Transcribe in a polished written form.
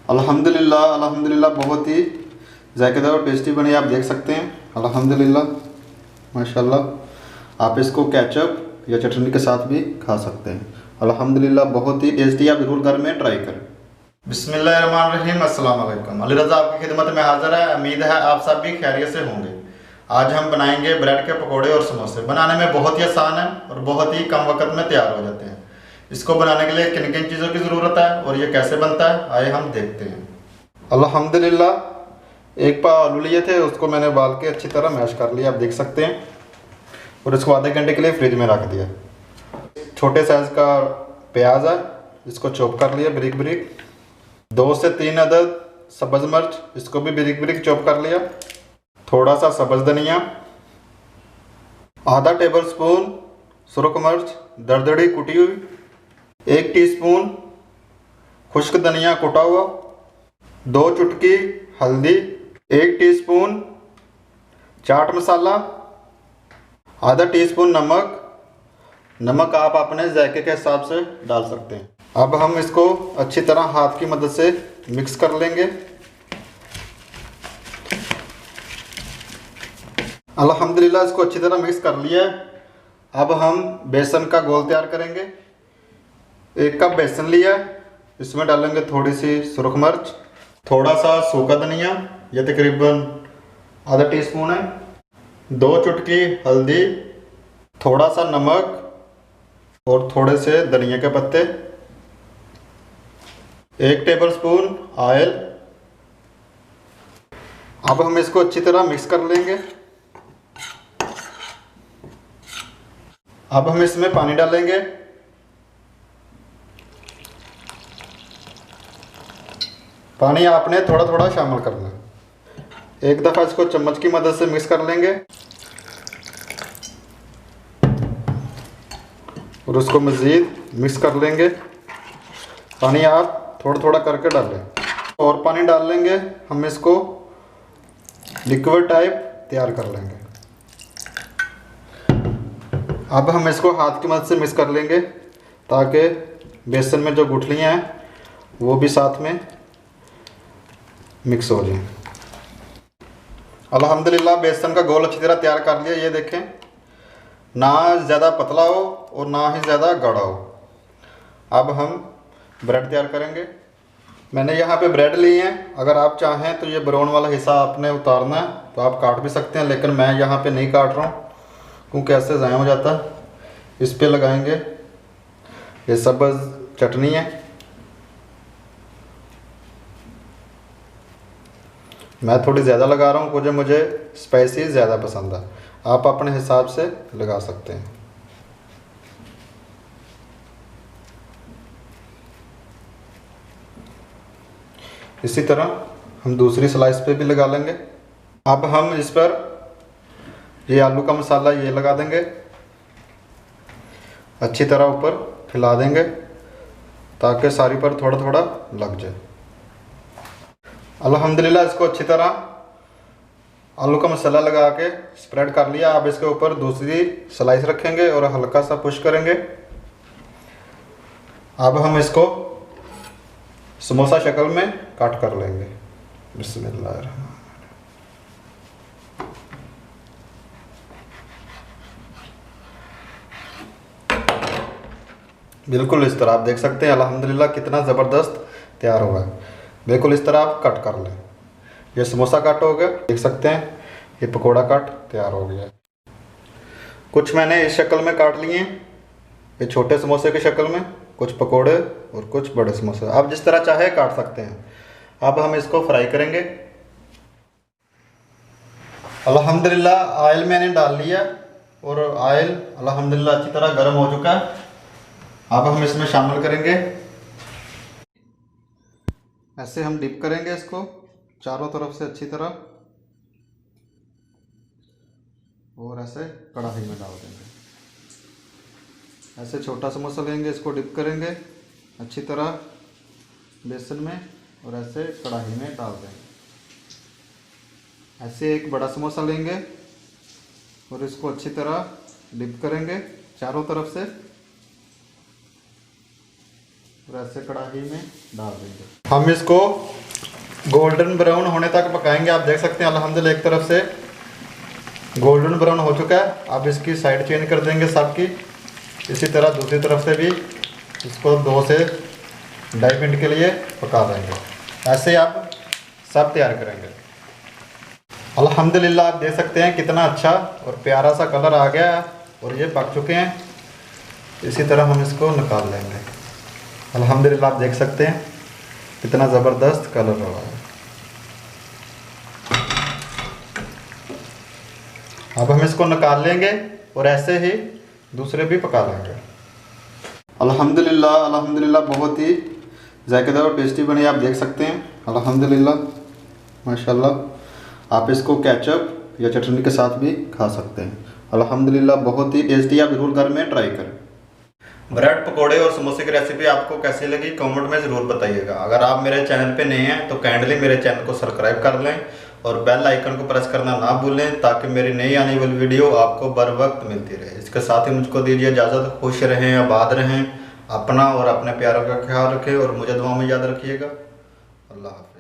अल्हम्दुलिल्लाह अल्हम्दुलिल्लाह बहुत ही जायकेदार और टेस्टी बनी, आप देख सकते हैं। अल्हम्दुलिल्लाह माशाल्लाह। आप इसको केचप या चटनी के साथ भी खा सकते हैं। अल्हम्दुलिल्लाह बहुत ही टेस्टी, आप ज़रूर घर में ट्राई करें। बिस्मिल्लाहिर्रहमानिर्रहीम, अस्सलाम वालेकुम। अली रज़ा आपकी खिदमत में हाज़िर है। उम्मीद है आप सब भी खैरियत से होंगे। आज हम बनाएंगे ब्रेड के पकोड़े और समोसे। बनाने में बहुत ही आसान है और बहुत ही कम वक्त में तैयार हो जाते हैं। इसको बनाने के लिए किन किन चीज़ों की ज़रूरत है और ये कैसे बनता है, आइए हम देखते हैं। अल्हम्दुलिल्लाह एक पाव आलू लिए थे, उसको मैंने उबाल के अच्छी तरह मैश कर लिया, आप देख सकते हैं। और इसको आधे घंटे के लिए फ्रिज में रख दिया। छोटे साइज़ का प्याज है, इसको चॉप कर लिया बारीक बारीक। 2 से 3 अदद सब्ज़ मिर्च, इसको भी बारीक बारीक चॉप कर लिया। थोड़ा सा सब्ज़ धनिया, आधा टेबल स्पून सुरख मिर्च दरदरी कुटी हुई, 1 टीस्पून खुश्क धनिया कुटा हुआ, 2 चुटकी हल्दी, 1 टीस्पून चाट मसाला, आधा टीस्पून नमक। नमक आप अपने जायके के हिसाब से डाल सकते हैं। अब हम इसको अच्छी तरह हाथ की मदद से मिक्स कर लेंगे। अल्हम्दुलिल्लाह इसको अच्छी तरह मिक्स कर लिया है। अब हम बेसन का घोल तैयार करेंगे। 1 कप बेसन लिया, इसमें डालेंगे थोड़ी सी सुरख मिर्च, थोड़ा सा सूखा धनिया, यह तकरीबन आधा टीस्पून है, 2 चुटकी हल्दी, थोड़ा सा नमक और थोड़े से धनिया के पत्ते, 1 टेबल स्पून ऑयल। अब हम इसको अच्छी तरह मिक्स कर लेंगे। अब हम इसमें पानी डालेंगे। पानी आपने थोड़ा थोड़ा शामिल करना है। एक दफ़ा इसको चम्मच की मदद से मिक्स कर लेंगे और उसको मज़ीद मिक्स कर लेंगे। पानी आप थोड़ा थोड़ा करके डालें और पानी डाल लेंगे। हम इसको लिक्विड टाइप तैयार कर लेंगे। अब हम इसको हाथ की मदद से मिक्स कर लेंगे ताकि बेसन में जो गुठलियाँ हैं वो भी साथ में मिक्स हो जाए। अल्हम्दुलिल्लाह बेसन का घोल अच्छी तरह तैयार कर लिया। ये देखें, ना ज़्यादा पतला हो और ना ही ज़्यादा गाढ़ा हो। अब हम ब्रेड तैयार करेंगे। मैंने यहाँ पे ब्रेड ली हैं। अगर आप चाहें तो ये ब्राउन वाला हिस्सा आपने उतारना है तो आप काट भी सकते हैं, लेकिन मैं यहाँ पे नहीं काट रहा हूँ क्योंकि ऐसे ज़ाया हो जाता है। इस पे लगाएंगे ये सब्ज़ चटनी है। मैं थोड़ी ज़्यादा लगा रहा हूँ क्योंकि मुझे स्पाइसी ज़्यादा पसंद है। आप अपने हिसाब से लगा सकते हैं। इसी तरह हम दूसरी स्लाइस पे भी लगा लेंगे। अब हम इस पर ये आलू का मसाला ये लगा देंगे, अच्छी तरह ऊपर फैला देंगे ताकि सारी पर थोड़ा थोड़ा लग जाए। अल्हम्दुलिल्लाह इसको अच्छी तरह आलू का मसाला लगा के स्प्रेड कर लिया। अब इसके ऊपर दूसरी स्लाइस रखेंगे और हल्का सा पुश करेंगे। अब हम इसको समोसा शक्ल में काट कर लेंगे। बिस्मिल्लाह। बिल्कुल इस तरह आप देख सकते हैं। अल्हम्दुलिल्लाह कितना ज़बरदस्त तैयार हुआ है। बिल्कुल इस तरह आप कट कर लें। ये समोसा कट हो गया, देख सकते हैं। ये पकोड़ा कट तैयार हो गया। कुछ मैंने इस शक्ल में काट लिए हैं, ये छोटे समोसे की शक्ल में, कुछ पकोड़े और कुछ बड़े समोसे। आप जिस तरह चाहे काट सकते हैं। अब हम इसको फ्राई करेंगे। अल्हम्दुलिल्लाह ऑयल मैंने डाल लिया और ऑयल अल्हम्दुलिल्लाह अच्छी तरह गर्म हो चुका है। अब हम इसमें शामिल करेंगे, ऐसे हम डिप करेंगे इसको चारों तरफ से अच्छी तरह और ऐसे कढ़ाई में डाल देंगे। ऐसे छोटा समोसा लेंगे, इसको डिप करेंगे अच्छी तरह बेसन में और ऐसे कढ़ाई में डाल देंगे। ऐसे एक बड़ा समोसा लेंगे और इसको अच्छी तरह डिप करेंगे चारों तरफ से और ऐसे कढ़ाई में डाल देंगे। हम इसको गोल्डन ब्राउन होने तक पकाएंगे। आप देख सकते हैं अल्हम्दुलिल्लाह एक तरफ से गोल्डन ब्राउन हो चुका है। अब इसकी साइड चेंज कर देंगे सबकी। इसी तरह दूसरी तरफ से भी इसको 2 से 2.5 मिनट के लिए पका देंगे। ऐसे आप सब तैयार करेंगे। अल्हम्दुलिल्लाह आप देख सकते हैं कितना अच्छा और प्यारा सा कलर आ गया है और ये पक चुके हैं। इसी तरह हम इसको निकाल लेंगे। अल्हम्दुलिल्लाह आप देख सकते हैं कितना ज़बरदस्त कलर हो रहा है। अब हम इसको निकाल लेंगे और ऐसे ही दूसरे भी पका लेंगे। अल्हम्दुलिल्लाह बहुत ही जायकेदार और टेस्टी बनी, आप देख सकते हैं। अल्हम्दुलिल्लाह माशाल्लाह। आप इसको केचप या चटनी के साथ भी खा सकते हैं। अल्हम्दुलिल्लाह बहुत ही टेस्टी, आप ज़रूर घर में ट्राई करें। ब्रेड पकोड़े और समोसे की रेसिपी आपको कैसी लगी कमेंट में ज़रूर बताइएगा। अगर आप मेरे चैनल पे नए हैं तो काइंडली मेरे चैनल को सब्सक्राइब कर लें और बेल आइकन को प्रेस करना ना भूलें ताकि मेरी नई आने वाली वीडियो आपको बर वक्त मिलती रहे। इसके साथ ही मुझको दीजिए इजाज़त। खुश रहें, आबाद रहें, अपना और अपने प्यारों का ख्याल रखें और मुझे दुआ में याद रखिएगा। अल्लाह हाफ़िज़।